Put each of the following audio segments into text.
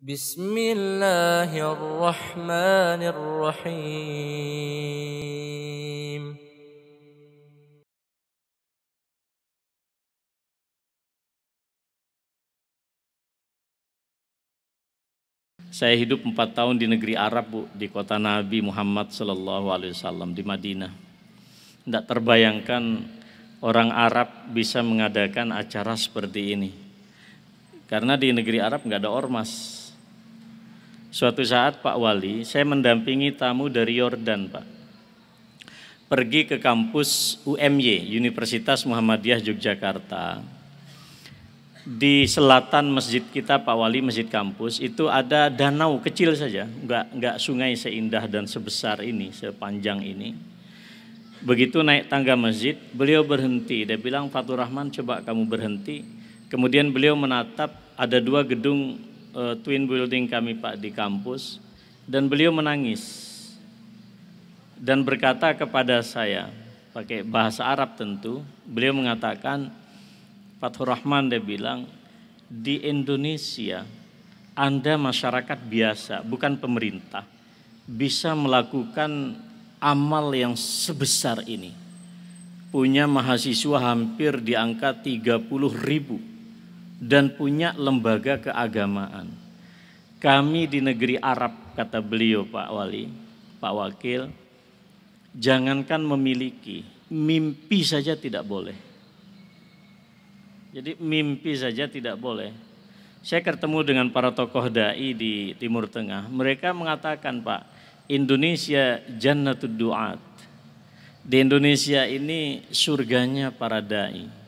Bismillahirrahmanirrahim. Saya hidup 4 tahun di negeri Arab, Bu, di kota Nabi Muhammad SAW di Madinah. Tidak terbayangkan orang Arab bisa mengadakan acara seperti ini. Karena di negeri Arab nggak ada ormas. Suatu saat Pak Wali, saya mendampingi tamu dari Yordan, Pak. Pergi ke kampus UMY, Universitas Muhammadiyah Yogyakarta. Di selatan masjid kita, Pak Wali, masjid kampus, itu ada danau kecil saja, nggak sungai seindah dan sebesar ini, sepanjang ini. Begitu naik tangga masjid, beliau berhenti. Dia bilang, Fatur Rahman, coba kamu berhenti. Kemudian beliau menatap, ada 2 gedung twin building kami, Pak, di kampus. Dan beliau menangis. Dan berkata kepada saya, pakai bahasa Arab tentu, beliau mengatakan, Fatur Rahman, dia bilang, di Indonesia Anda masyarakat biasa, bukan pemerintah, bisa melakukan amal yang sebesar ini. Punya mahasiswa hampir di angka 30.000 dan punya lembaga keagamaan. Kami di negeri Arab, kata beliau, Pak Wali, Pak Wakil, jangankan memiliki, mimpi saja tidak boleh. Jadi mimpi saja tidak boleh. Saya ketemu dengan para tokoh dai di Timur Tengah. Mereka mengatakan, Pak, Indonesia jannatud du'at. Di Indonesia ini surganya para dai.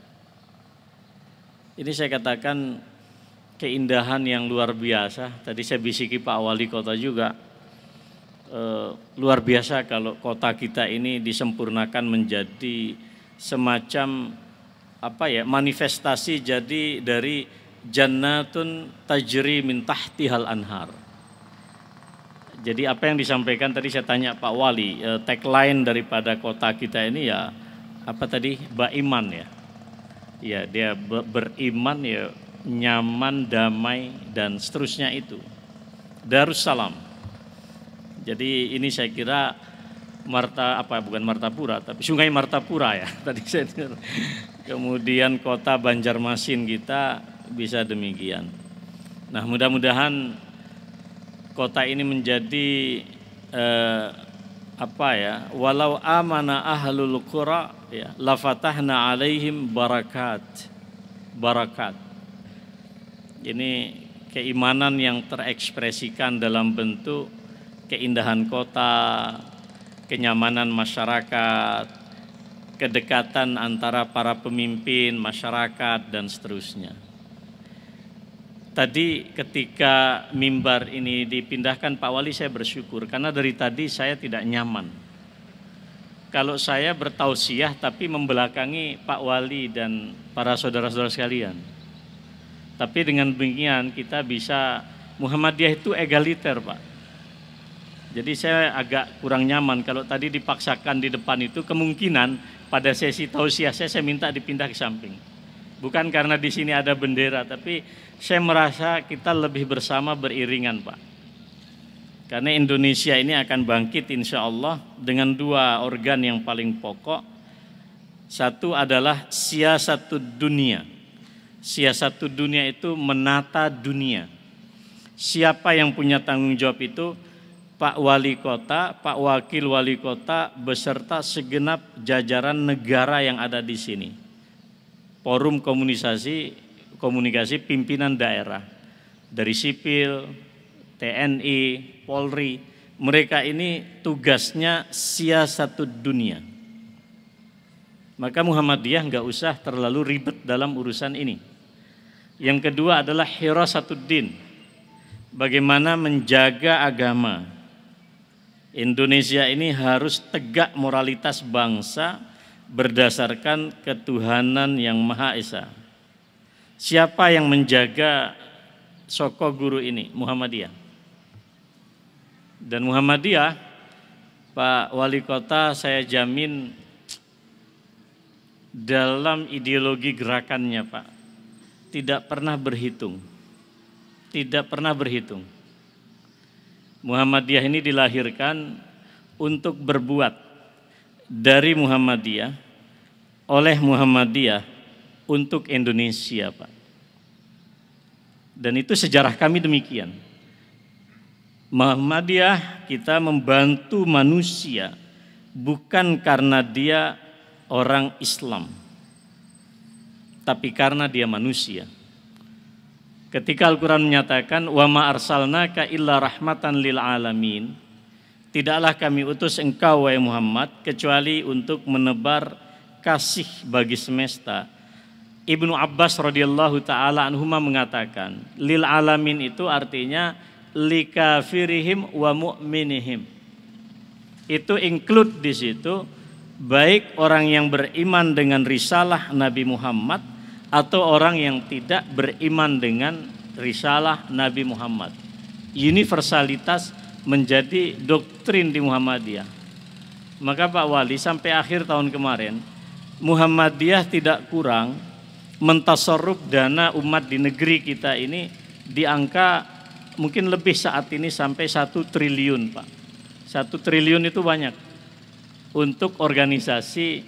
Ini saya katakan keindahan yang luar biasa. Tadi saya bisiki Pak Wali Kota juga. Luar biasa kalau kota kita ini disempurnakan menjadi semacam manifestasi jadi dari jannatun tajri min tahtihal anhar. Jadi apa yang disampaikan tadi saya tanya Pak Wali, tagline daripada kota kita ini ya apa tadi? Baiman ya. Ya, dia beriman ya, nyaman, damai dan seterusnya itu. Darussalam. Jadi ini saya kira bukan Martapura tapi Sungai Martapura ya. Tadi saya dengar. Kemudian kota Banjarmasin kita bisa demikian. Nah, mudah-mudahan kota ini menjadi walau amana ahlul qura ya lafatahna alaihim barakat. Ini keimanan yang terekspresikan dalam bentuk keindahan kota, kenyamanan masyarakat, kedekatan antara para pemimpin, masyarakat, dan seterusnya. Tadi ketika mimbar ini dipindahkan Pak Wali, saya bersyukur karena dari tadi saya tidak nyaman. Kalau saya bertausiah tapi membelakangi Pak Wali dan para saudara-saudara sekalian. Tapi dengan demikian kita bisa, Muhammadiyah itu egaliter, Pak. Jadi saya agak kurang nyaman kalau tadi dipaksakan di depan itu, kemungkinan pada sesi tausiah saya minta dipindah ke samping. Bukan karena di sini ada bendera, tapi saya merasa kita lebih bersama beriringan, Pak. Karena Indonesia ini akan bangkit insya Allah dengan 2 organ yang paling pokok. Satu adalah siasatud dunia. Siasatud dunia itu menata dunia. Siapa yang punya tanggung jawab itu? Pak Wali Kota, Pak Wakil Wali Kota beserta segenap jajaran negara yang ada di sini. Forum komunikasi pimpinan daerah dari sipil, TNI, Polri, mereka ini tugasnya siasatud dunia. Maka Muhammadiyah nggak usah terlalu ribet dalam urusan ini. Yang kedua adalah hirasatuddin, bagaimana menjaga agama. Indonesia ini harus tegak moralitas bangsa berdasarkan ketuhanan yang Maha Esa. Siapa yang menjaga soko guru ini? Muhammadiyah. Dan Muhammadiyah, Pak Wali Kota, saya jamin dalam ideologi gerakannya, Pak, tidak pernah berhitung. tidak pernah berhitung. Muhammadiyah ini dilahirkan untuk berbuat dari Muhammadiyah, oleh Muhammadiyah untuk Indonesia, Pak. Dan itu sejarah kami demikian. Muhammadiyah kita membantu manusia bukan karena dia orang Islam, tapi karena dia manusia. Ketika Al-Quran menyatakan wa ma arsalnaka illa rahmatan lil alamin, tidaklah kami utus engkau wahai Muhammad kecuali untuk menebar kasih bagi semesta. Ibnu Abbas radhiyallahu taala anhuma mengatakan lil alamin itu artinya li kafirihim wa mu'minihim. Itu include di situ baik orang yang beriman dengan risalah Nabi Muhammad atau orang yang tidak beriman dengan risalah Nabi Muhammad. Universalitas menjadi doktrin di Muhammadiyah. Maka Pak Wali sampai akhir tahun kemarin Muhammadiyah tidak kurang mentasarruf dana umat di negeri kita ini di angka mungkin lebih saat ini sampai 1 triliun, Pak. 1 triliun itu banyak untuk organisasi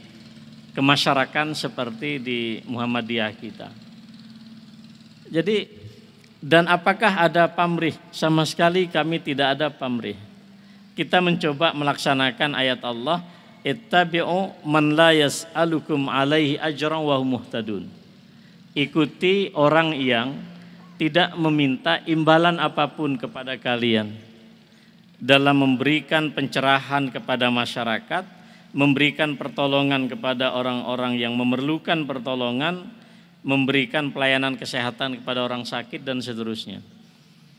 kemasyarakatan seperti di Muhammadiyah kita. Jadi, dan apakah ada pamrih? Sama sekali kami tidak ada pamrih. Kita mencoba melaksanakan ayat Allah, ittabi'u man la yas'alukum alaihi ajran wa hum muhtadun. Ikuti orang yang tidak meminta imbalan apapun kepada kalian dalam memberikan pencerahan kepada masyarakat, memberikan pertolongan kepada orang-orang yang memerlukan pertolongan, memberikan pelayanan kesehatan kepada orang sakit dan seterusnya.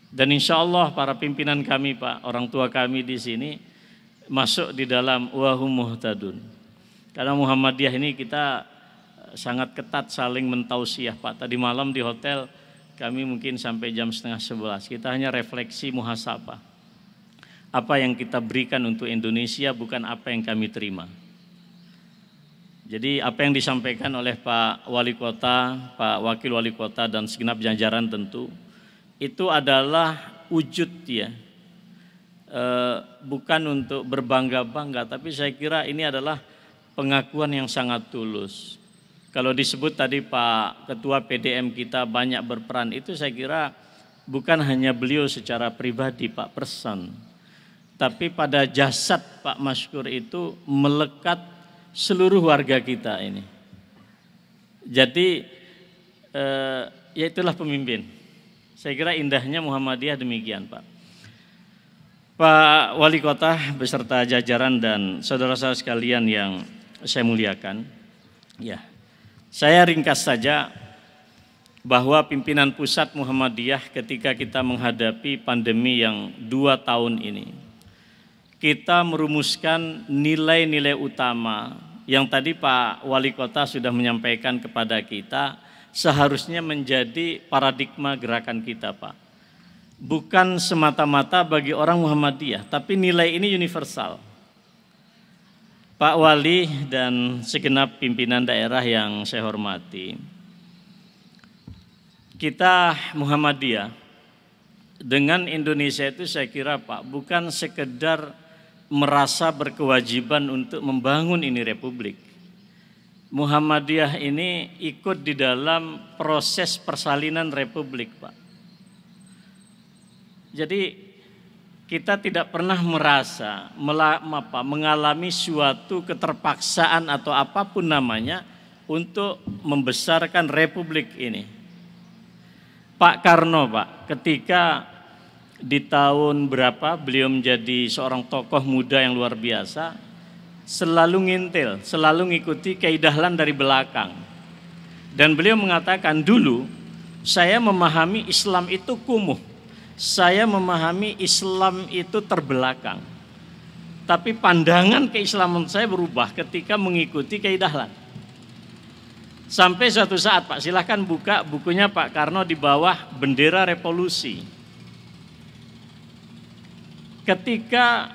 Dan insya Allah para pimpinan kami, Pak, orang tua kami di sini masuk di dalam wahum muhtadun. Karena Muhammadiyah ini kita sangat ketat saling mentausiah, Pak. Tadi malam di hotel kami mungkin sampai jam 10:30. Kita hanya refleksi muhasabah. Apa yang kita berikan untuk Indonesia bukan apa yang kami terima. Jadi apa yang disampaikan oleh Pak Wali Kota, Pak Wakil Wali Kota dan segenap jajaran tentu itu adalah wujud ya, bukan untuk berbangga-bangga, tapi saya kira ini adalah pengakuan yang sangat tulus. Kalau disebut tadi Pak Ketua PDM kita banyak berperan, itu saya kira bukan hanya beliau secara pribadi, Pak, person, tapi pada jasad Pak Maskur itu melekat seluruh warga kita ini. Jadi ya itulah pemimpin. Saya kira indahnya Muhammadiyah demikian, Pak. Pak Wali Kota beserta jajaran dan saudara-saudara sekalian yang saya muliakan. Ya, saya ringkas saja bahwa pimpinan pusat Muhammadiyah ketika kita menghadapi pandemi yang 2 tahun ini, kita merumuskan nilai-nilai utama yang tadi Pak Wali Kota sudah menyampaikan kepada kita seharusnya menjadi paradigma gerakan kita, Pak. Bukan semata-mata bagi orang Muhammadiyah, tapi nilai ini universal. Pak Wali dan segenap pimpinan daerah yang saya hormati, kita Muhammadiyah dengan Indonesia itu saya kira, Pak, bukan sekedar merasa berkewajiban untuk membangun ini republik. Muhammadiyah ini ikut di dalam proses persalinan republik, Pak. Jadi kita tidak pernah merasa mengalami suatu keterpaksaan atau apapun namanya untuk membesarkan republik ini. Pak Karno, Pak, ketika di tahun berapa beliau menjadi seorang tokoh muda yang luar biasa, selalu ngintil, selalu ngikuti keidahlan dari belakang. Dan beliau mengatakan, dulu saya memahami Islam itu kumuh, saya memahami Islam itu terbelakang. Tapi pandangan keislaman saya berubah ketika mengikuti keidahlan. Sampai suatu saat, Pak, silahkan buka bukunya Pak Karno di bawah bendera revolusi. Ketika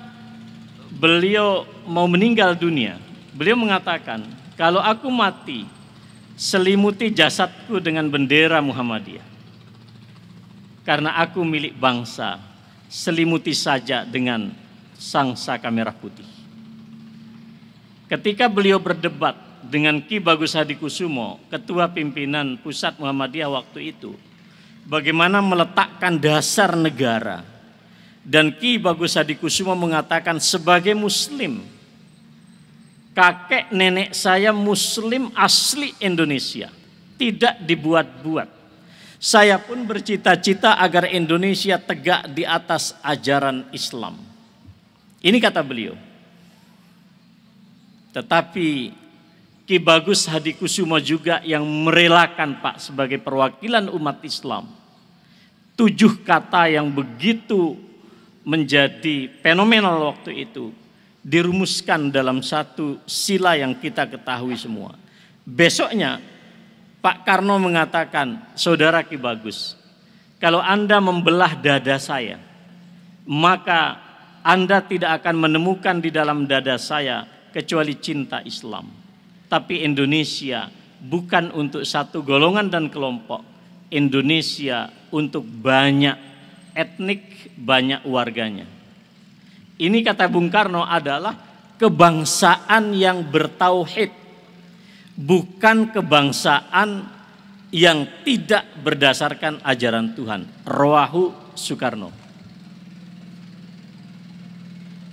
beliau mau meninggal dunia, beliau mengatakan, kalau aku mati, selimuti jasadku dengan bendera Muhammadiyah. karena aku milik bangsa, selimuti saja dengan sangsaka merah putih. Ketika beliau berdebat dengan Ki Bagus Hadikusumo, ketua pimpinan pusat Muhammadiyah waktu itu, bagaimana meletakkan dasar negara, dan Ki Bagus Hadikusumo mengatakan, sebagai muslim, kakek nenek saya muslim asli Indonesia, tidak dibuat-buat. Saya pun bercita-cita agar Indonesia tegak di atas ajaran Islam. Ini kata beliau. Tetapi Ki Bagus Hadikusumo juga yang merelakan Pak sebagai perwakilan umat Islam. 7 kata yang begitu menjadi fenomenal waktu itu dirumuskan dalam satu sila yang kita ketahui semua. Besoknya Pak Karno mengatakan, saudara Ki Bagus, kalau Anda membelah dada saya, maka Anda tidak akan menemukan di dalam dada saya kecuali cinta Islam. Tapi Indonesia bukan untuk satu golongan dan kelompok. Indonesia untuk banyak etnik, banyak warganya. Ini kata Bung Karno adalah kebangsaan yang bertauhid, bukan kebangsaan yang tidak berdasarkan ajaran Tuhan. Rawahu Soekarno.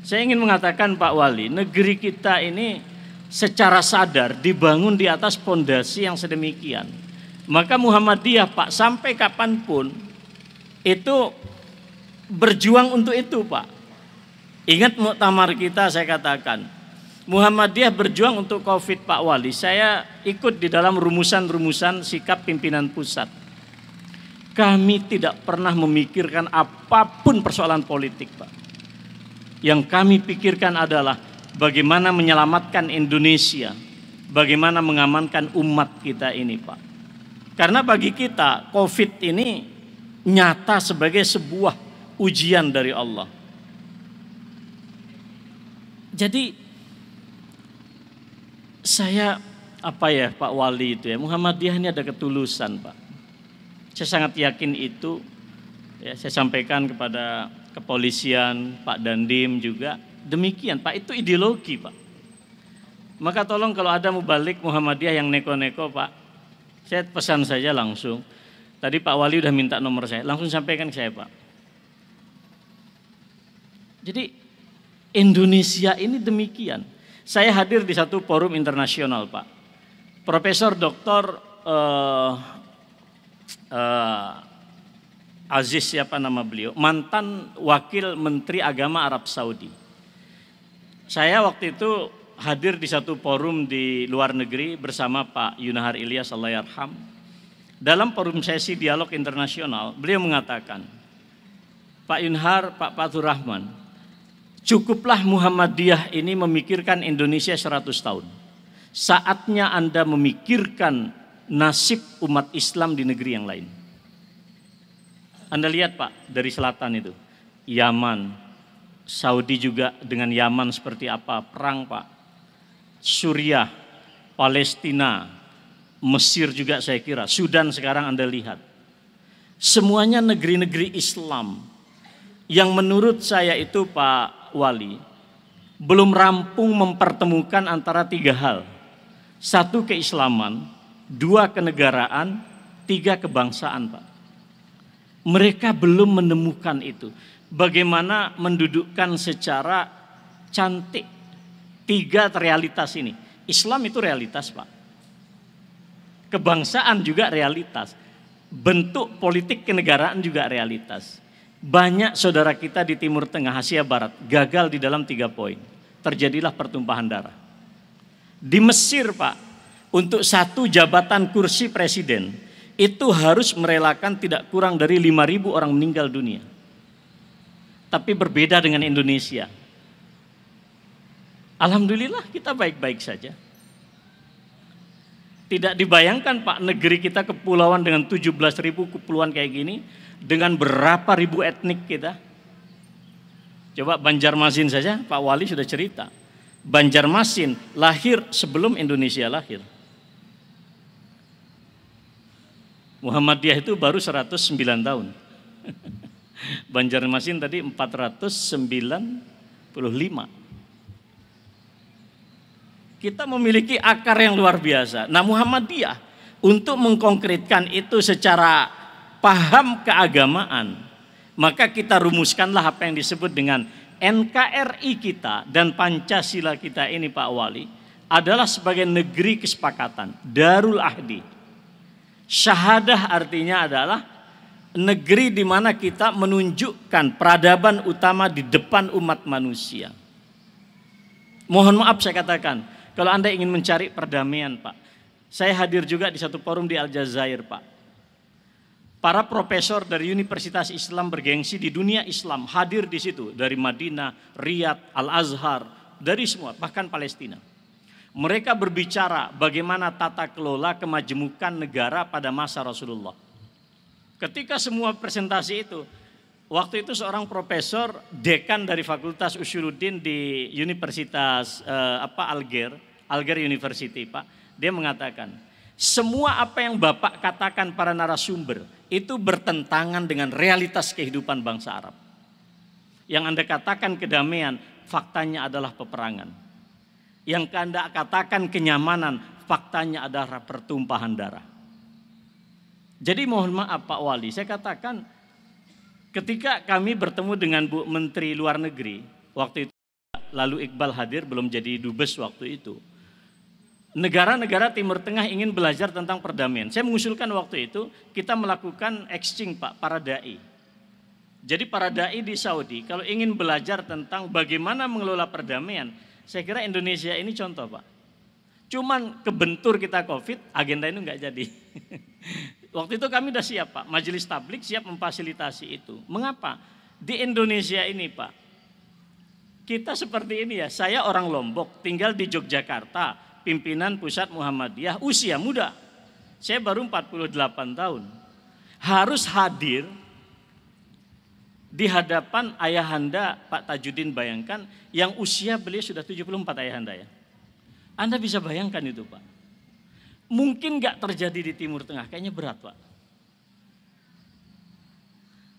Saya ingin mengatakan Pak Wali, negeri kita ini secara sadar dibangun di atas pondasi yang sedemikian. Maka Muhammadiyah Pak sampai kapanpun itu berjuang untuk itu Pak. Ingat muktamar kita, saya katakan Muhammadiyah berjuang untuk Covid Pak Wali. Saya ikut di dalam rumusan-rumusan sikap pimpinan pusat. Kami tidak pernah memikirkan apapun persoalan politik Pak. Yang kami pikirkan adalah bagaimana menyelamatkan Indonesia, bagaimana mengamankan umat kita ini Pak. Karena bagi kita Covid ini nyata sebagai sebuah ujian dari Allah. Jadi saya Pak Wali itu ya, Muhammadiyah ini ada ketulusan Pak. Saya sangat yakin itu ya, saya sampaikan kepada kepolisian, Pak Dandim juga demikian Pak, itu ideologi Pak. Maka tolong kalau ada mubalik Muhammadiyah yang neko-neko Pak, saya pesan saja langsung. Tadi Pak Wali udah minta nomor saya, langsung sampaikan ke saya Pak. Jadi Indonesia ini demikian. Saya hadir di satu forum internasional Pak. Profesor Dr. Aziz siapa nama beliau, mantan wakil Menteri Agama Arab Saudi. Saya waktu itu hadir di satu forum di luar negeri bersama Pak Yunahar Ilyas Allahyarham. Dalam forum sesi dialog internasional, beliau mengatakan, Pak Yunahar, Pak Fathur Rahman, cukuplah Muhammadiyah ini memikirkan Indonesia 100 tahun. Saatnya Anda memikirkan nasib umat Islam di negeri yang lain. Anda lihat Pak, dari selatan itu, Yaman, Saudi juga dengan Yaman seperti apa, perang Pak. Suriah, Palestina, Mesir juga saya kira, Sudan sekarang Anda lihat. Semuanya negeri-negeri Islam yang menurut saya itu Pak Wali belum rampung mempertemukan antara 3 hal. 1 keislaman, 2 kenegaraan, 3 kebangsaan Pak. Mereka belum menemukan itu. Bagaimana mendudukkan secara cantik 3 realitas ini. Islam itu realitas Pak. Kebangsaan juga realitas. Bentuk politik kenegaraan juga realitas. Banyak saudara kita di Timur Tengah, Asia Barat gagal di dalam 3 poin. Terjadilah pertumpahan darah. Di Mesir Pak, untuk 1 jabatan kursi presiden itu harus merelakan tidak kurang dari 5.000 orang meninggal dunia. Tapi berbeda dengan Indonesia. Alhamdulillah kita baik-baik saja. Tidak dibayangkan Pak, negeri kita kepulauan dengan 17.000 kepulauan kayak gini, dengan berapa ribu etnik kita. Coba Banjarmasin saja, Pak Wali sudah cerita. Banjarmasin lahir sebelum Indonesia lahir. Muhammadiyah itu baru 109 tahun. Banjarmasin tadi 495. Kita memiliki akar yang luar biasa. Nah, Muhammadiyah untuk mengkonkretkan itu secara paham keagamaan, maka kita rumuskanlah apa yang disebut dengan NKRI kita dan Pancasila kita ini, Pak Wali, adalah sebagai negeri kesepakatan, Darul Ahdi. Syahadah artinya adalah negeri di mana kita menunjukkan peradaban utama di depan umat manusia. Mohon maaf saya katakan, kalau Anda ingin mencari perdamaian, Pak, saya hadir juga di satu forum di Aljazair, Pak. Para profesor dari Universitas Islam bergengsi di dunia Islam hadir di situ, dari Madinah, Riyadh, Al-Azhar, dari semua, bahkan Palestina. Mereka berbicara bagaimana tata kelola kemajemukan negara pada masa Rasulullah. Ketika semua presentasi itu, waktu itu seorang profesor dekan dari Fakultas Usuluddin di Universitas Alger University, Pak, dia mengatakan, semua apa yang Bapak katakan para narasumber itu bertentangan dengan realitas kehidupan bangsa Arab. Yang Anda katakan kedamaian, faktanya adalah peperangan. Yang Anda katakan kenyamanan, faktanya adalah pertumpahan darah. Jadi mohon maaf Pak Wali, saya katakan ketika kami bertemu dengan Bu Menteri Luar Negeri, waktu itu lalu Iqbal hadir, belum jadi dubes waktu itu. Negara-negara Timur Tengah ingin belajar tentang perdamaian. Saya mengusulkan waktu itu kita melakukan exchange, Pak, para dai. Jadi para dai di Saudi kalau ingin belajar tentang bagaimana mengelola perdamaian, saya kira Indonesia ini contoh, Pak. Cuman kebentur kita Covid, agenda itu nggak jadi. Waktu itu kami udah siap, Pak. Majelis Tablik siap memfasilitasi itu. Mengapa? Di Indonesia ini, Pak, kita seperti ini ya. Saya orang Lombok, tinggal di Yogyakarta. Pimpinan Pusat Muhammadiyah, usia muda. Saya baru 48 tahun. Harus hadir di hadapan ayahanda Pak Tajudin, bayangkan yang usia beliau sudah 74 ayahanda ya. Anda bisa bayangkan itu, Pak. Mungkin gak terjadi di Timur Tengah, kayaknya berat, Pak.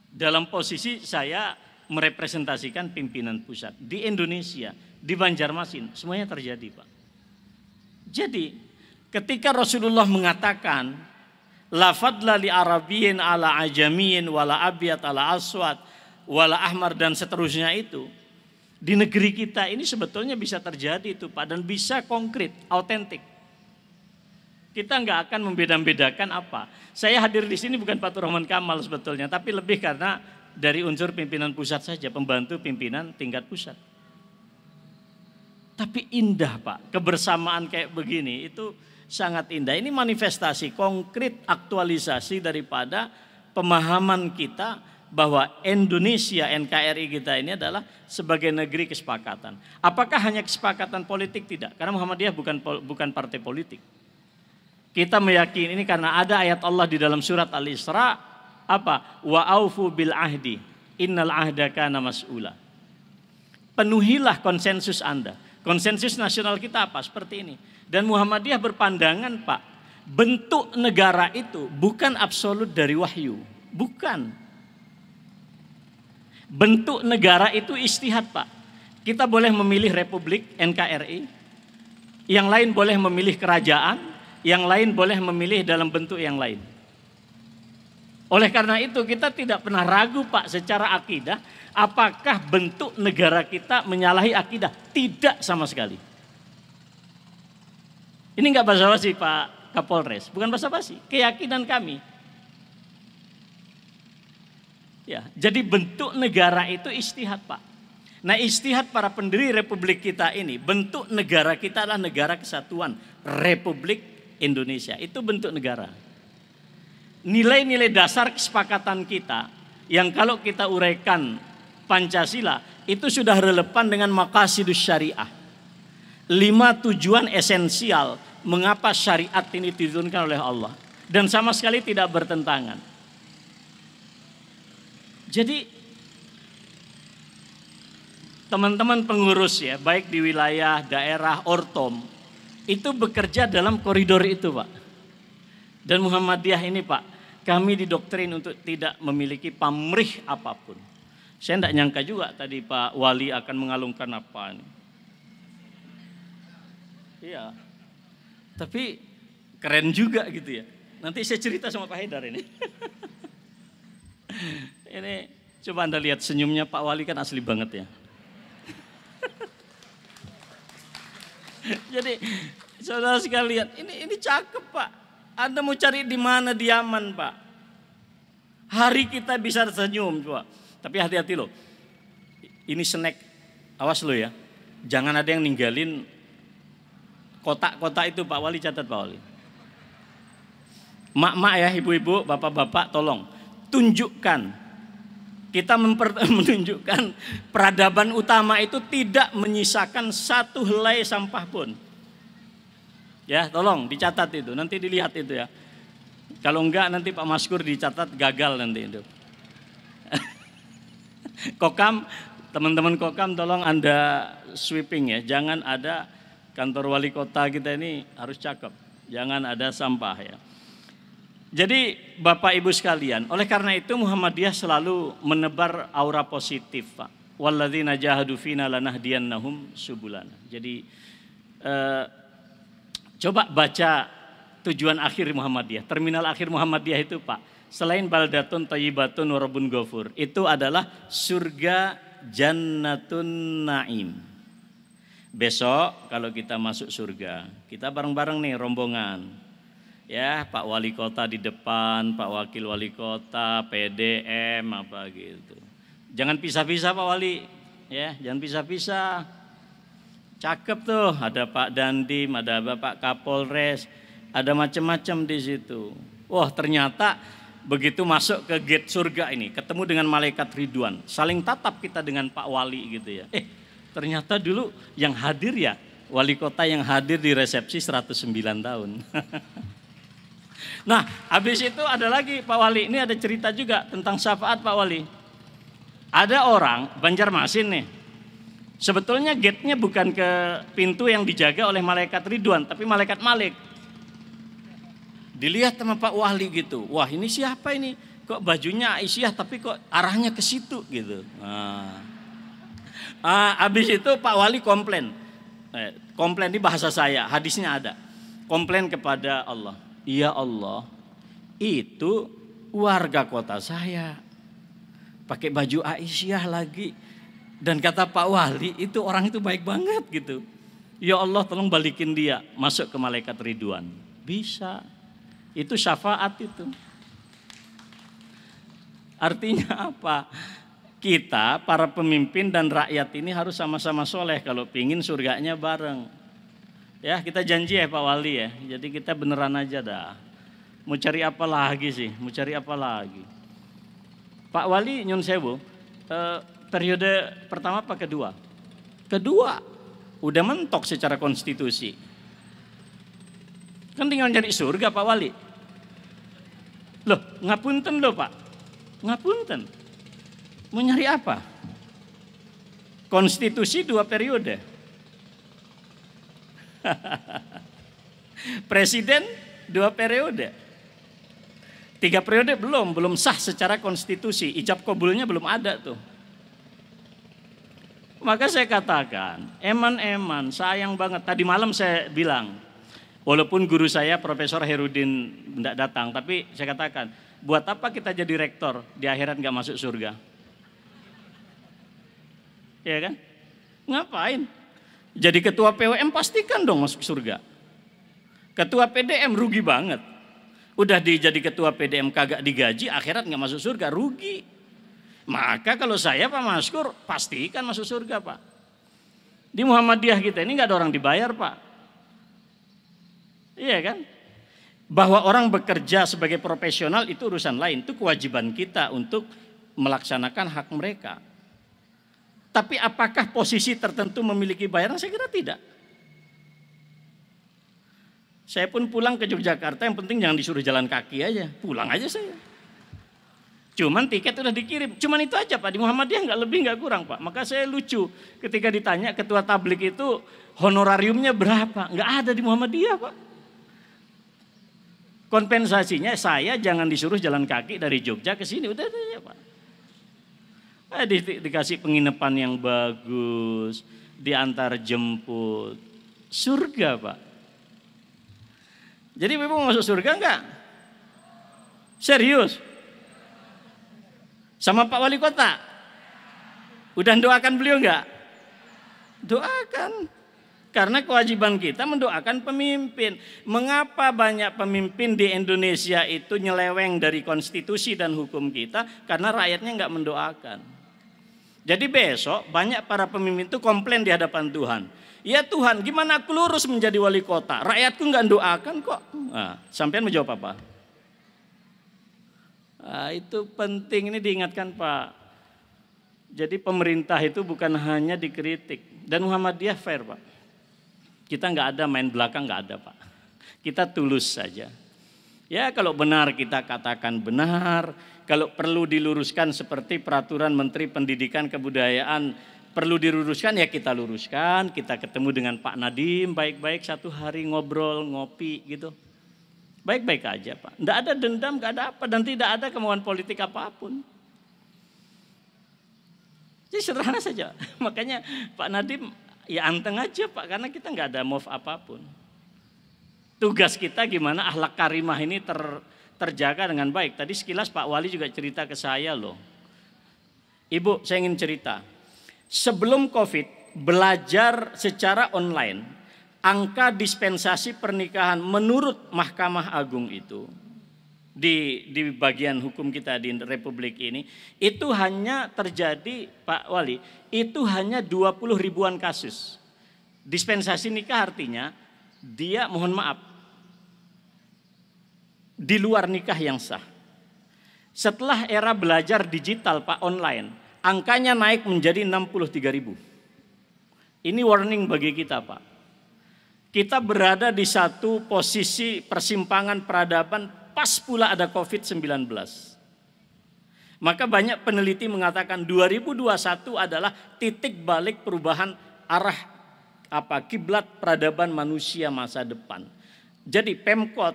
Dalam posisi saya merepresentasikan pimpinan pusat di Indonesia, di Banjarmasin, semuanya terjadi, Pak. Jadi ketika Rasulullah mengatakan la fadla li arabiyyin ala ajamiyyin wala abyad ala aswad wala ahmar dan seterusnya itu, di negeri kita ini sebetulnya bisa terjadi itu, Pak, dan bisa konkret, autentik. Kita nggak akan membeda-bedakan apa. Saya hadir di sini bukan Fathur Rahman Kamal sebetulnya, tapi lebih karena dari unsur pimpinan pusat saja, pembantu pimpinan tingkat pusat. Tapi indah, Pak, kebersamaan kayak begini itu sangat indah. Ini manifestasi konkret aktualisasi daripada pemahaman kita bahwa Indonesia, NKRI kita ini adalah sebagai negeri kesepakatan. Apakah hanya kesepakatan politik? Tidak, karena Muhammadiyah bukan partai politik. Kita meyakini ini karena ada ayat Allah di dalam surat Al-Isra, apa? Wa aufu bil ahdi, innal ahda kana mas'ula. Penuhilah konsensus Anda. Konsensus nasional kita apa? Seperti ini. Dan Muhammadiyah berpandangan, Pak, bentuk negara itu bukan absolut dari wahyu. Bukan. Bentuk negara itu ijtihad, Pak. Kita boleh memilih republik NKRI, yang lain boleh memilih kerajaan, yang lain boleh memilih dalam bentuk yang lain. Oleh karena itu kita tidak pernah ragu, Pak, secara akidah, apakah bentuk negara kita menyalahi akidah? Tidak sama sekali. Ini enggak basa-basi, Pak Kapolres, bukan basa-basi, keyakinan kami. Ya, jadi bentuk negara itu ijtihad, Pak. Nah, ijtihad para pendiri republik kita ini, bentuk negara kita adalah negara kesatuan, Republik Indonesia. Itu bentuk negara. Nilai-nilai dasar kesepakatan kita yang kalau kita uraikan Pancasila itu sudah relevan dengan maqasidus syariah. 5 tujuan esensial mengapa syariat ini diturunkan oleh Allah dan sama sekali tidak bertentangan. Jadi teman-teman pengurus ya, baik di wilayah, daerah, ortom, itu bekerja dalam koridor itu, Pak. Dan Muhammadiyah ini, Pak, Kami didoktrin untuk tidak memiliki pamrih apapun. Saya tidak nyangka juga tadi Pak Wali akan mengalungkan apa ini. Iya. Tapi keren juga gitu ya. Nanti saya cerita sama Pak Haidar ini. Ini coba Anda lihat senyumnya Pak Wali kan asli banget ya. Jadi saudara sekalian, ini cakep Pak. Anda mau cari di mana di Yaman Pak? Hari kita bisa tersenyum Pak. Tapi hati-hati loh. Ini snack. Awas lo ya. Jangan ada yang ninggalin kotak-kotak itu Pak Wali, catat Pak Wali. Mak-mak ya, ibu-ibu, bapak-bapak tolong tunjukkan. Kita menunjukkan peradaban utama itu tidak menyisakan satu helai sampah pun. Ya, tolong dicatat itu, nanti dilihat itu ya. Kalau enggak nanti Pak Maskur dicatat gagal nanti itu. Kokam, teman-teman Kokam tolong Anda sweeping ya. Jangan ada kantor wali kota kita ini harus cakep. Jangan ada sampah ya. Jadi Bapak Ibu sekalian, oleh karena itu Muhammadiyah selalu menebar aura positif Pak. Walladzina jahadu fina lanahdiyannahum subulana. Jadi coba baca tujuan akhir Muhammadiyah. Terminal akhir Muhammadiyah itu Pak, selain baldatun thayyibatun wa rabbun ghafur, itu adalah surga jannatun naim. Besok kalau kita masuk surga, kita bareng-bareng nih rombongan. Ya, Pak Wali Kota di depan, Pak Wakil Wali Kota, PDM apa gitu. Jangan pisah-pisah Pak Wali, ya, jangan pisah-pisah. Cakep tuh, ada Pak Dandim, ada Bapak Kapolres, ada macam-macam di situ. Wah, ternyata begitu masuk ke gate surga ini, ketemu dengan malaikat Ridwan, saling tatap kita dengan Pak Wali gitu ya. Ternyata dulu yang hadir ya, wali kota yang hadir di resepsi 109 tahun. Nah, habis itu ada lagi Pak Wali, ini ada cerita juga tentang syafaat Pak Wali. Ada orang Banjarmasin nih, sebetulnya gate-nya bukan ke pintu yang dijaga oleh malaikat Ridwan, tapi malaikat Malik. Dilihat sama Pak Wali gitu, wah ini siapa ini? Kok bajunya Aisyah tapi kok arahnya ke situ gitu. Habis itu Pak Wali komplain. Komplain ini bahasa saya, hadisnya ada. Komplain kepada Allah. Ya Allah, itu warga kota saya pakai baju Aisyah lagi, dan kata Pak Wali itu orang itu baik banget gitu. Ya Allah, tolong balikin dia masuk ke malaikat Ridwan. Bisa, itu syafaat itu. Artinya apa? Kita para pemimpin dan rakyat ini harus sama-sama soleh kalau pingin surganya bareng. Ya, kita janji ya Pak Wali ya. Jadi kita beneran aja dah. Mau cari apa lagi sih? Mau cari apa lagi? Pak Wali nyun sewu, periode pertama apa kedua? Kedua, udah mentok secara konstitusi. Kan tinggal cari surga Pak Wali. Loh, ngapunten loh Pak. Ngapunten. Mau nyari apa? Konstitusi 2 periode. Presiden 2 periode. 3 periode belum sah secara konstitusi. Ijab kabulnya belum ada tuh. Maka saya katakan, eman sayang banget. Tadi malam saya bilang, walaupun guru saya Profesor Herudin tidak datang, tapi saya katakan, buat apa kita jadi rektor di akhirat nggak masuk surga? Ya kan? Ngapain? Jadi ketua PWM pastikan dong masuk surga. Ketua PDM rugi banget. Udah jadi ketua PDM kagak digaji, akhirat nggak masuk surga, rugi. Maka kalau saya Pak Maskur pastikan masuk surga Pak. Di Muhammadiyah kita ini nggak ada orang dibayar Pak. Iya kan? Bahwa orang bekerja sebagai profesional itu urusan lain, itu kewajiban kita untuk melaksanakan hak mereka. Tapi apakah posisi tertentu memiliki bayaran? Saya kira tidak. Saya pun pulang ke Yogyakarta, yang penting jangan disuruh jalan kaki aja. Pulang aja saya. Cuman tiket udah dikirim. Cuman itu aja Pak, di Muhammadiyah nggak lebih nggak kurang Pak. Maka saya lucu ketika ditanya ketua tablik itu honorariumnya berapa. Nggak ada di Muhammadiyah Pak. Kompensasinya saya jangan disuruh jalan kaki dari Jogja ke sini, udah ya Pak. Dikasih penginapan yang bagus, diantar jemput, surga Pak. Jadi Ibu mau masuk surga enggak? Serius? Sama Pak Wali Kota? Udah doakan beliau enggak? Doakan. Karena kewajiban kita mendoakan pemimpin. Mengapa banyak pemimpin di Indonesia itu nyeleweng dari konstitusi dan hukum kita? Karena rakyatnya enggak mendoakan. Jadi besok banyak para pemimpin itu komplain di hadapan Tuhan. Ya Tuhan, gimana aku lurus menjadi wali kota? Rakyatku enggak doakan kok. Nah, sampean menjawab apa? Nah, itu penting, ini diingatkan Pak. Jadi pemerintah itu bukan hanya dikritik. Dan Muhammadiyah fair Pak. Kita nggak ada main belakang, nggak ada Pak. Kita tulus saja. Ya kalau benar kita katakan benar. Kalau perlu diluruskan seperti peraturan Menteri Pendidikan Kebudayaan perlu diluruskan ya kita luruskan. Kita ketemu dengan Pak Nadiem baik-baik satu hari ngobrol, ngopi gitu. Baik-baik aja Pak. Nggak ada dendam, nggak ada apa. Dan tidak ada kemauan politik apapun. Jadi sederhana saja. Makanya Pak Nadiem ya anteng aja Pak, karena kita nggak ada move apapun. Tugas kita gimana akhlak karimah ini terjaga dengan baik. Tadi sekilas Pak Wali juga cerita ke saya loh. Ibu, saya ingin cerita. Sebelum COVID, belajar secara online, angka dispensasi pernikahan menurut Mahkamah Agung itu di bagian hukum kita di Republik ini itu hanya terjadi Pak Wali, itu hanya 20 ribuan kasus. Dispensasi nikah artinya dia mohon maaf di luar nikah yang sah. Setelah era belajar digital Pak online, angkanya naik menjadi 63 ribu. Ini warning bagi kita Pak. Kita berada di satu posisi persimpangan peradaban pas pula ada COVID-19. Maka banyak peneliti mengatakan 2021 adalah titik balik perubahan arah kiblat peradaban manusia masa depan. Jadi Pemkot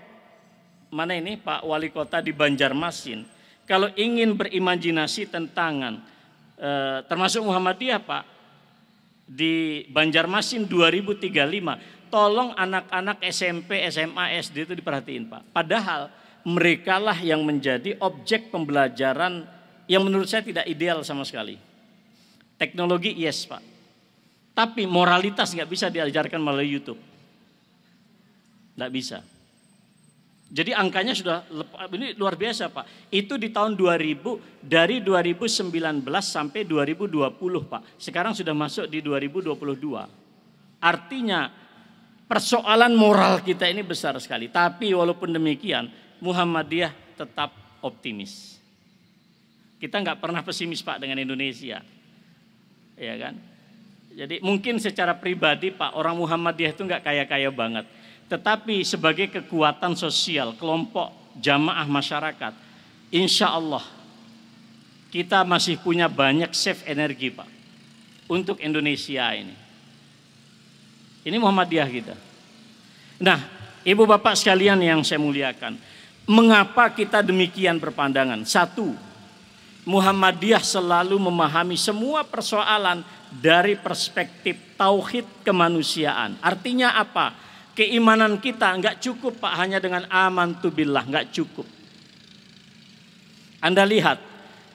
mana ini Pak Wali Kota di Banjarmasin kalau ingin berimajinasi tentang termasuk Muhammadiyah Pak di Banjarmasin 2035, tolong anak-anak SMP, SMA, SD itu diperhatiin Pak. Padahal merekalah yang menjadi objek pembelajaran yang menurut saya tidak ideal sama sekali. Teknologi yes Pak, tapi moralitas nggak bisa diajarkan melalui YouTube, nggak bisa. Jadi angkanya sudah ini luar biasa Pak. Itu di tahun 2000 dari 2019 sampai 2020 Pak. Sekarang sudah masuk di 2022. Artinya persoalan moral kita ini besar sekali. Tapi walaupun demikian Muhammadiyah tetap optimis. Kita nggak pernah pesimis Pak dengan Indonesia, ya kan? Jadi mungkin secara pribadi Pak orang Muhammadiyah itu nggak kaya-kaya banget, tetapi sebagai kekuatan sosial kelompok jamaah masyarakat, insya Allah kita masih punya banyak save energi Pak untuk Indonesia ini. Ini Muhammadiyah kita. Nah, Ibu Bapak sekalian yang saya muliakan, mengapa kita demikian berpandangan? Satu, Muhammadiyah selalu memahami semua persoalan dari perspektif tauhid kemanusiaan. Artinya apa? Keimanan kita enggak cukup Pak hanya dengan amantu billah, enggak cukup. Anda lihat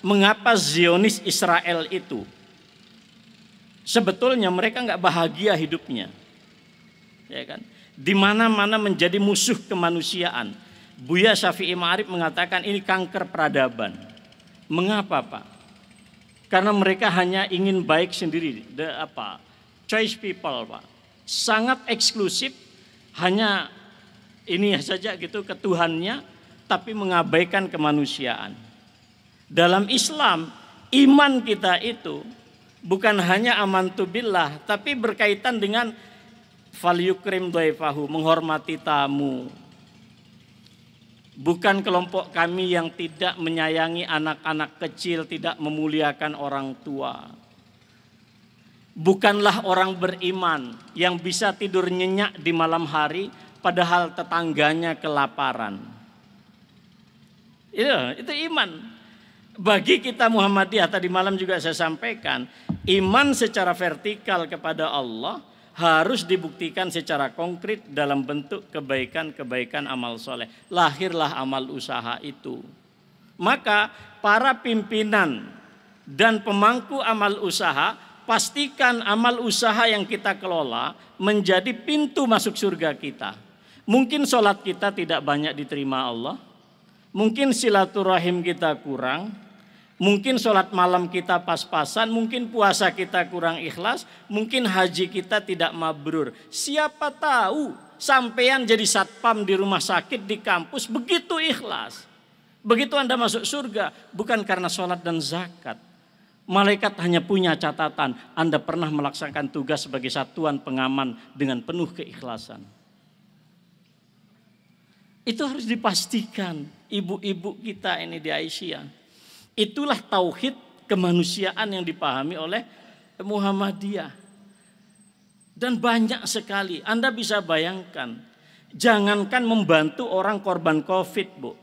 mengapa Zionis Israel itu sebetulnya mereka enggak bahagia hidupnya. Ya kan? Di mana-mana menjadi musuh kemanusiaan. Buya Syafi'i Ma'arif mengatakan ini kanker peradaban. Mengapa Pak? Karena mereka hanya ingin baik sendiri, choice people Pak, sangat eksklusif, hanya ini saja gitu ketuhannya, tapi mengabaikan kemanusiaan. Dalam Islam, iman kita itu bukan hanya amantu billah, tapi berkaitan dengan falyukrim dhaifahu, menghormati tamu. Bukan kelompok kami yang tidak menyayangi anak-anak kecil, tidak memuliakan orang tua. Bukanlah orang beriman yang bisa tidur nyenyak di malam hari padahal tetangganya kelaparan. Itu iman. Bagi kita Muhammadiyah, tadi malam juga saya sampaikan, iman secara vertikal kepada Allah harus dibuktikan secara konkret dalam bentuk kebaikan-kebaikan amal soleh. Lahirlah amal usaha itu. Maka para pimpinan dan pemangku amal usaha, pastikan amal usaha yang kita kelola menjadi pintu masuk surga kita. Mungkin sholat kita tidak banyak diterima Allah, mungkin silaturahim kita kurang, mungkin sholat malam kita pas-pasan, mungkin puasa kita kurang ikhlas, mungkin haji kita tidak mabrur. Siapa tahu sampean jadi satpam di rumah sakit, di kampus, begitu ikhlas. Begitu Anda masuk surga, bukan karena sholat dan zakat. Malaikat hanya punya catatan, Anda pernah melaksanakan tugas sebagai satuan pengaman dengan penuh keikhlasan. Itu harus dipastikan ibu-ibu kita ini di Aisyah. Itulah tauhid kemanusiaan yang dipahami oleh Muhammadiyah. Dan banyak sekali, Anda bisa bayangkan, jangankan membantu orang korban COVID, Bu.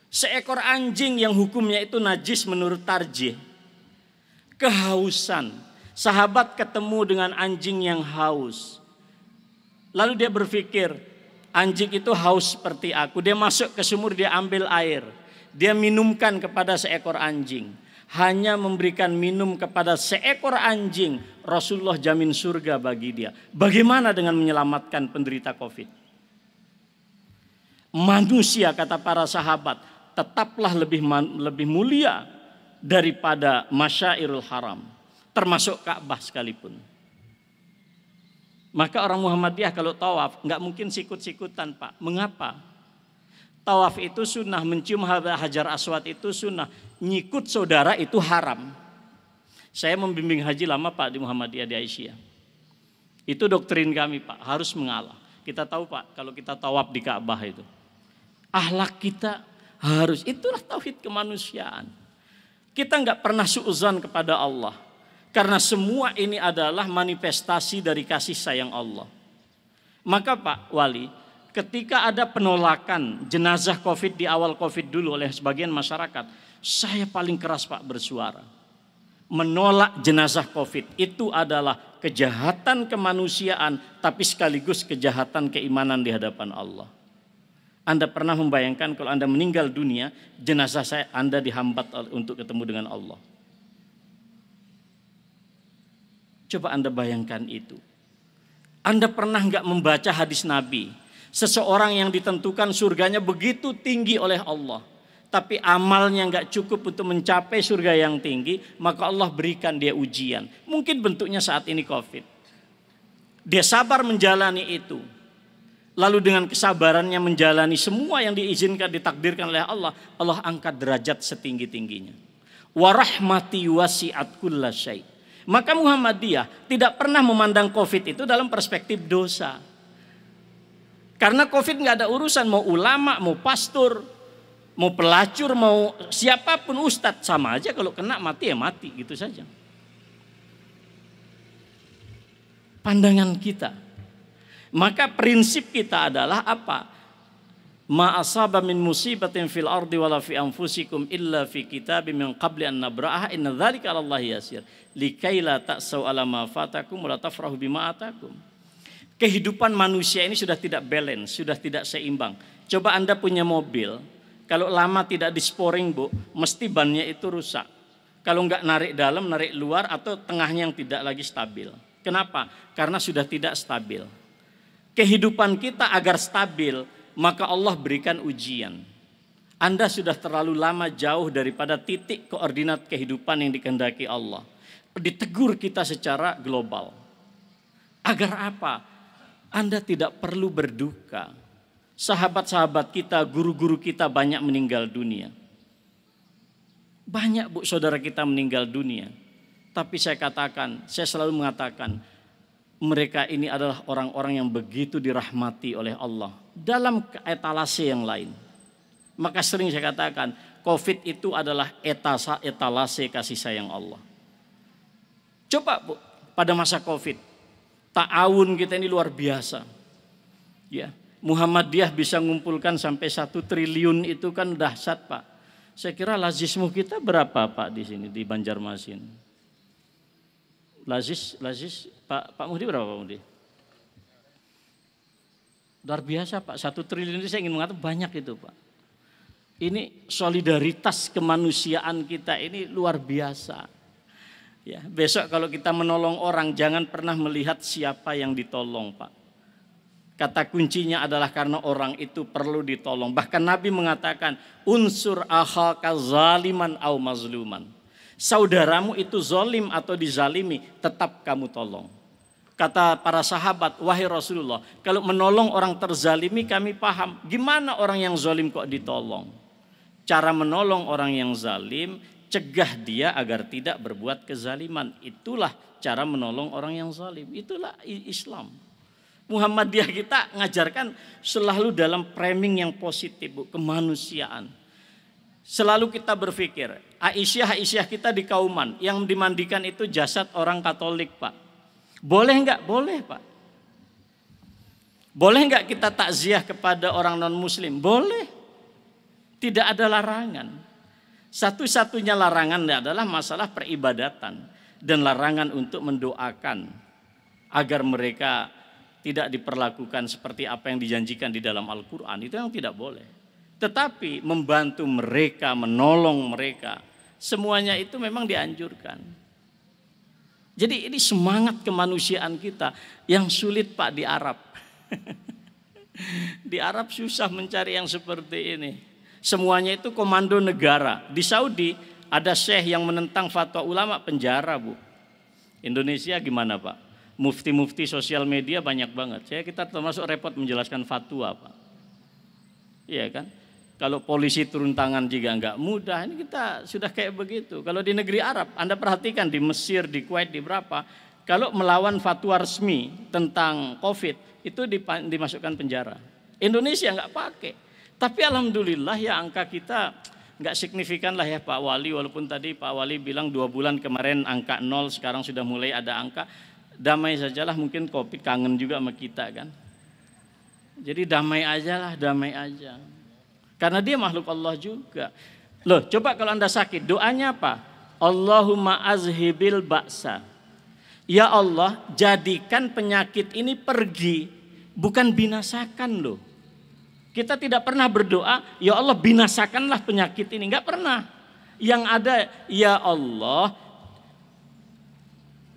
Seekor anjing yang hukumnya itu najis menurut tarjih, kehausan, sahabat ketemu dengan anjing yang haus. Lalu dia berpikir, anjing itu haus seperti aku. Dia masuk ke sumur, dia ambil air. Dia minumkan kepada seekor anjing. Hanya memberikan minum kepada seekor anjing, Rasulullah jamin surga bagi dia. Bagaimana dengan menyelamatkan penderita COVID? Manusia, kata para sahabat, tetaplah lebih mulia daripada masyairul haram, termasuk Ka'bah sekalipun. Maka orang Muhammadiyah kalau tawaf nggak mungkin sikut-sikutan, Pak. Mengapa? Tawaf itu sunnah, mencium hajar aswad itu sunnah, nyikut saudara itu haram. Saya membimbing haji lama, Pak, di Muhammadiyah di Aisyah. Itu doktrin kami, Pak, harus mengalah. Kita tahu, Pak, kalau kita tawaf di Ka'bah itu, akhlak kita harus, itulah tauhid kemanusiaan. Kita nggak pernah suudzon kepada Allah, karena semua ini adalah manifestasi dari kasih sayang Allah. Maka Pak Wali, ketika ada penolakan jenazah COVID di awal COVID dulu oleh sebagian masyarakat, saya paling keras, Pak, bersuara. Menolak jenazah COVID itu adalah kejahatan kemanusiaan, tapi sekaligus kejahatan keimanan di hadapan Allah. Anda pernah membayangkan kalau Anda meninggal dunia, jenazah Anda dihambat untuk ketemu dengan Allah? Coba Anda bayangkan itu. Anda pernah nggak membaca hadis Nabi? Seseorang yang ditentukan surganya begitu tinggi oleh Allah, tapi amalnya nggak cukup untuk mencapai surga yang tinggi, maka Allah berikan dia ujian. Mungkin bentuknya saat ini COVID. Dia sabar menjalani itu. Lalu dengan kesabarannya menjalani semua yang diizinkan, ditakdirkan oleh Allah, Allah angkat derajat setinggi-tingginya. Wa rahmati wasi'at kulla syai'. Maka Muhammadiyah tidak pernah memandang COVID itu dalam perspektif dosa. Karena COVID nggak ada urusan, mau ulama, mau pastor, mau pelacur, mau siapapun, ustadz, sama aja, kalau kena mati ya mati, gitu saja. Pandangan kita. Maka prinsip kita adalah apa? Ma asaba min musibatin fil ardi wala fi anfusikum illa fi kitabim min qabli an nabra'aha inna dzalika 'ala Allahi yasir likai la ta'sau 'ala ma fatakum wa la tafrahu bima atakum. Kehidupan manusia ini sudah tidak balance, sudah tidak seimbang. Coba Anda punya mobil, kalau lama tidak disporing, Bu, mesti bannya itu rusak. Kalau enggak narik dalam, narik luar, atau tengahnya yang tidak lagi stabil. Kenapa? Karena sudah tidak stabil. Kehidupan kita agar stabil, maka Allah berikan ujian. Anda sudah terlalu lama jauh daripada titik koordinat kehidupan yang dikehendaki Allah. Ditegur kita secara global. Agar apa? Anda tidak perlu berduka. Sahabat-sahabat kita, guru-guru kita banyak meninggal dunia. Banyak, Bu, saudara kita meninggal dunia. Tapi saya selalu mengatakan, mereka ini adalah orang-orang yang begitu dirahmati oleh Allah dalam etalase yang lain. Maka sering saya katakan, COVID itu adalah etalase kasih sayang Allah. Coba, Bu, pada masa COVID, ta'awun kita ini luar biasa. Ya, Muhammadiyah bisa mengumpulkan sampai 1 triliun, itu kan dahsyat, Pak. Saya kira lazismu kita berapa Pak di sini di Banjarmasin? Lazis Pak Muhdi berapa Pak Muhdi? Luar biasa Pak, 1 triliun itu saya ingin mengatakan banyak itu Pak. Ini solidaritas kemanusiaan kita ini luar biasa. Ya, besok kalau kita menolong orang jangan pernah melihat siapa yang ditolong Pak. Kata kuncinya adalah karena orang itu perlu ditolong. Bahkan Nabi mengatakan, unsur akhaka zaliman au mazluman. Saudaramu itu zalim atau dizalimi, tetap kamu tolong. Kata para sahabat, wahai Rasulullah, kalau menolong orang terzalimi kami paham. Gimana orang yang zalim kok ditolong? Cara menolong orang yang zalim, cegah dia agar tidak berbuat kezaliman. Itulah cara menolong orang yang zalim. Itulah Islam. Muhammadiyah kita ngajarkan selalu dalam framing yang positif, Bu, kemanusiaan. Selalu kita berpikir, Aisyah kita di Kauman, yang dimandikan itu jasad orang Katolik, Pak. Boleh enggak? Boleh, Pak. Boleh enggak kita takziah kepada orang non-muslim? Boleh. Tidak ada larangan. Satu-satunya larangan adalah masalah peribadatan dan larangan untuk mendoakan agar mereka tidak diperlakukan seperti apa yang dijanjikan di dalam Al-Quran. Itu yang tidak boleh. Tetapi membantu mereka, menolong mereka, semuanya itu memang dianjurkan. Jadi ini semangat kemanusiaan kita yang sulit Pak di Arab. Di Arab susah mencari yang seperti ini. Semuanya itu komando negara. Di Saudi ada syekh yang menentang fatwa ulama, penjara, Bu. Indonesia gimana Pak? Mufti-mufti sosial media banyak banget. Kita termasuk repot menjelaskan fatwa Pak. Iya kan? Kalau polisi turun tangan juga nggak mudah. Ini kita sudah kayak begitu. Kalau di negeri Arab, Anda perhatikan di Mesir, di Kuwait, di berapa. Kalau melawan fatwa resmi tentang COVID, itu dimasukkan penjara. Indonesia nggak pakai. Tapi alhamdulillah ya angka kita nggak signifikan lah ya Pak Wali. Walaupun tadi Pak Wali bilang 2 bulan kemarin angka 0, sekarang sudah mulai ada angka. Damai sajalah, mungkin COVID kangen juga sama kita kan. Jadi damai aja lah, damai aja. Karena dia makhluk Allah juga. Loh, coba kalau Anda sakit, doanya apa? Allahumma azhibil ba'sa. Ya Allah, jadikan penyakit ini pergi, bukan binasakan loh. Kita tidak pernah berdoa, ya Allah binasakanlah penyakit ini. Enggak pernah. Yang ada, ya Allah,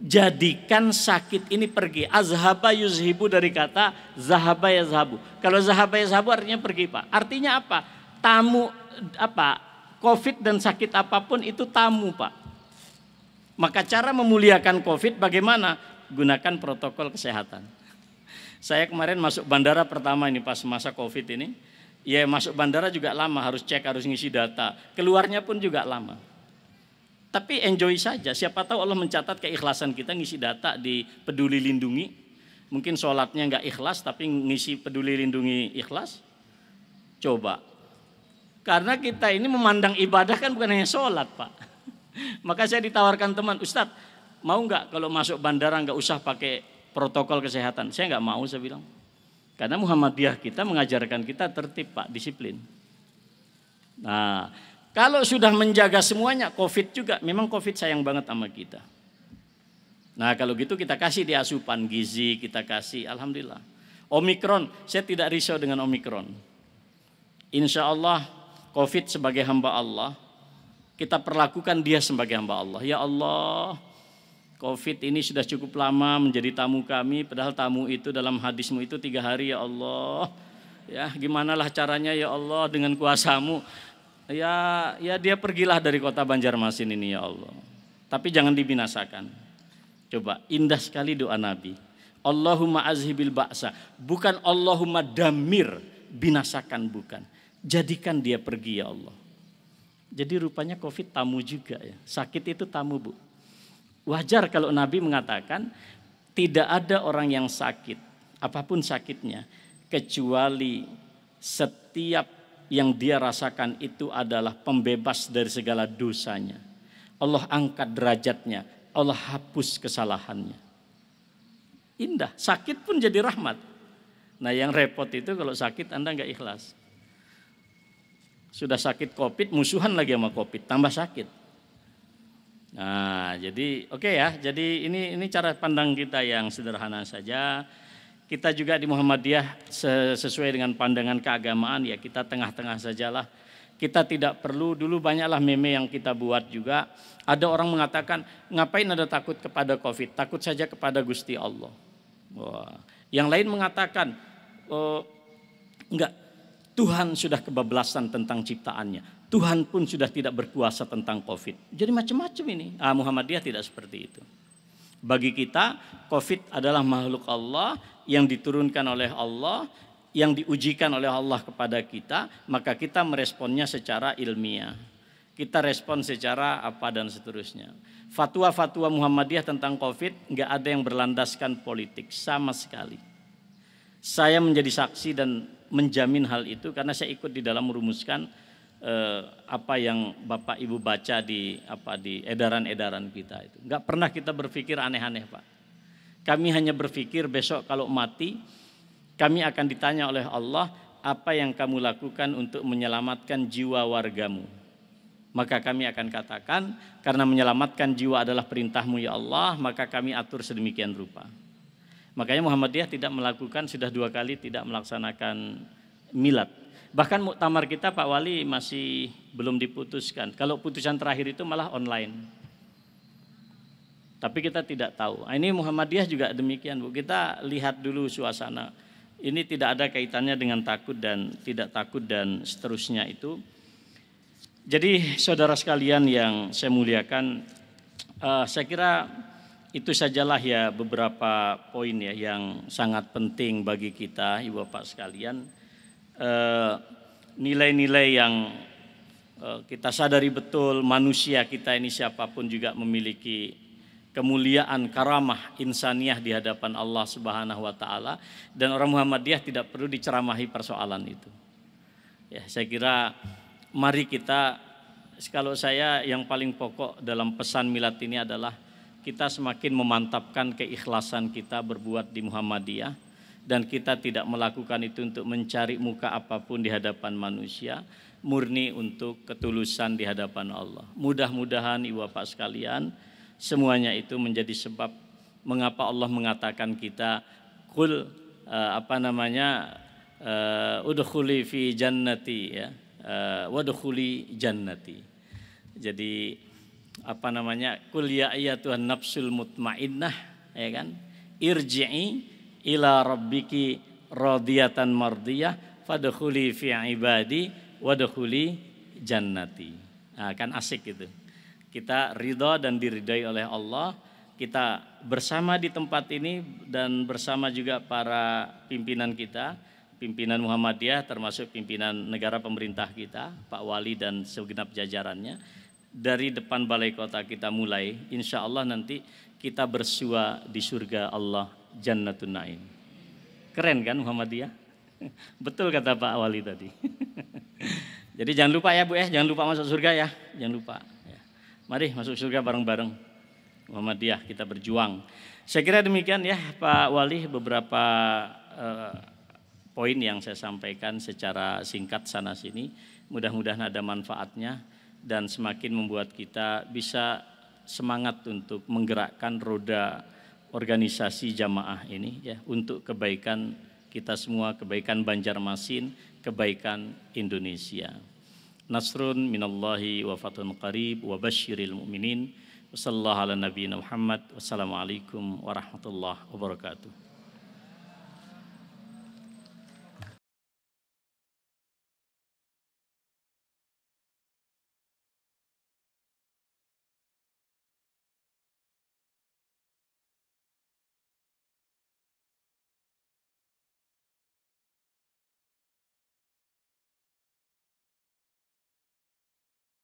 jadikan sakit ini pergi. Azhaba yuzhibu dari kata zahaba yazhabu. Kalau zahaba yazhabu artinya pergi Pak. Artinya apa? Tamu apa? COVID dan sakit apapun itu tamu Pak. Maka cara memuliakan COVID bagaimana? Gunakan protokol kesehatan. Saya kemarin masuk bandara pertama ini pas masa COVID ini. Ya masuk bandara juga lama, harus cek, harus ngisi data. Keluarnya pun juga lama. Tapi enjoy saja, siapa tahu Allah mencatat keikhlasan kita ngisi data di Peduli Lindungi. Mungkin sholatnya nggak ikhlas tapi ngisi Peduli Lindungi ikhlas. Coba. Karena kita ini memandang ibadah kan bukan hanya sholat Pak. Maka saya ditawarkan teman, Ustadz mau nggak kalau masuk bandara nggak usah pakai protokol kesehatan? Saya nggak mau, saya bilang. Karena Muhammadiyah kita mengajarkan kita tertib Pak, disiplin. Nah, kalau sudah menjaga semuanya, COVID juga, memang COVID sayang banget sama kita. Nah kalau gitu kita kasih di asupan gizi, kita kasih, alhamdulillah. Omikron, saya tidak risau dengan Omikron. Insya Allah COVID sebagai hamba Allah, kita perlakukan dia sebagai hamba Allah. Ya Allah, COVID ini sudah cukup lama menjadi tamu kami, padahal tamu itu dalam hadismu itu 3 hari ya Allah. Ya gimanalah caranya ya Allah dengan kuasamu. Ya dia pergilah dari kota Banjarmasin ini ya Allah. Tapi jangan dibinasakan. Coba indah sekali doa Nabi. Allahumma azhibil ba'sa. Bukan Allahumma damir, binasakan bukan. Jadikan dia pergi ya Allah. Jadi rupanya COVID tamu juga ya. Sakit itu tamu Bu. Wajar kalau Nabi mengatakan tidak ada orang yang sakit, apapun sakitnya, kecuali setiap yang dia rasakan itu adalah pembebas dari segala dosanya. Allah angkat derajatnya, Allah hapus kesalahannya. Indah, sakit pun jadi rahmat. Nah yang repot itu kalau sakit Anda nggak ikhlas. Sudah sakit COVID, musuhan lagi sama COVID, tambah sakit. Nah, jadi oke ya. Jadi ini cara pandang kita yang sederhana saja. Kita juga di Muhammadiyah sesuai dengan pandangan keagamaan ya, kita tengah-tengah sajalah. Kita tidak perlu, dulu banyaklah meme yang kita buat juga. Ada orang mengatakan, ngapain ada takut kepada COVID? Takut saja kepada Gusti Allah. Wah. Yang lain mengatakan, enggak, Tuhan sudah kebablasan tentang ciptaannya. Tuhan pun sudah tidak berkuasa tentang COVID. Jadi macam-macam ini. Muhammadiyah tidak seperti itu. Bagi kita, COVID adalah makhluk Allah yang diturunkan oleh Allah, yang diujikan oleh Allah kepada kita, maka kita meresponnya secara ilmiah. Kita respon secara apa dan seterusnya. Fatwa-fatwa Muhammadiyah tentang COVID enggak ada yang berlandaskan politik sama sekali. Saya menjadi saksi dan menjamin hal itu karena saya ikut di dalam merumuskan apa yang Bapak Ibu baca di edaran-edaran kita itu. Enggak pernah kita berpikir aneh-aneh, Pak. Kami hanya berpikir besok kalau mati kami akan ditanya oleh Allah, apa yang kamu lakukan untuk menyelamatkan jiwa wargamu? Maka kami akan katakan, karena menyelamatkan jiwa adalah perintahmu ya Allah, maka kami atur sedemikian rupa. Makanya Muhammadiyah tidak melakukan, sudah 2 kali tidak melaksanakan milad. Bahkan muktamar kita Pak Wali masih belum diputuskan. Kalau putusan terakhir itu malah online. Tapi kita tidak tahu. Ini Muhammadiyah juga demikian, Bu. Kita lihat dulu suasana. Ini tidak ada kaitannya dengan takut dan tidak takut dan seterusnya itu. Jadi saudara sekalian yang saya muliakan, saya kira itu sajalah ya beberapa poin ya yang sangat penting bagi kita, Ibu Bapak sekalian. Nilai-nilai yang kita sadari betul, manusia kita ini siapapun juga memiliki kemuliaan, karamah, insaniah di hadapan Allah Subhanahu wa taala, dan orang Muhammadiyah tidak perlu diceramahi persoalan itu. Ya, saya kira mari kita, kalau saya yang paling pokok dalam pesan milad ini adalah kita semakin memantapkan keikhlasan kita berbuat di Muhammadiyah, dan kita tidak melakukan itu untuk mencari muka apapun di hadapan manusia, murni untuk ketulusan di hadapan Allah. Mudah-mudahan Ibu Bapak sekalian, semuanya itu menjadi sebab mengapa Allah mengatakan kita udkhuli fi jannati ya, wadkhuli jannati. Jadi qul ya ayyatuhan nafsul mutmainnah, ya kan, irji'i ila rabbiki radiyatan mardiyah fadkhuli fi ibadi wadkhuli jannati. Nah, kan asik gitu. Kita ridha dan diridai oleh Allah. Kita bersama di tempat ini dan bersama juga para pimpinan kita, pimpinan Muhammadiyah termasuk pimpinan negara pemerintah kita, Pak Wali dan segenap jajarannya. Dari depan balai kota kita mulai, insya Allah nanti kita bersua di surga Allah, Jannatun Naim. Keren kan Muhammadiyah? Betul kata Pak Wali tadi. Jadi jangan lupa ya Bu ya, jangan lupa masuk surga ya, jangan lupa. Mari masuk surga bareng-bareng. Muhammadiyah kita berjuang. Saya kira demikian ya Pak Wali, beberapa poin yang saya sampaikan secara singkat sana sini. Mudah-mudahan ada manfaatnya dan semakin membuat kita bisa semangat untuk menggerakkan roda organisasi jamaah ini ya, untuk kebaikan kita semua, kebaikan Banjarmasin, kebaikan Indonesia. Nasrun minallahi wa fathun qarib wa basyiril mu'minin. Wassallallahu ala nabiyina Muhammad. Wassalamualaikum warahmatullahi wabarakatuh.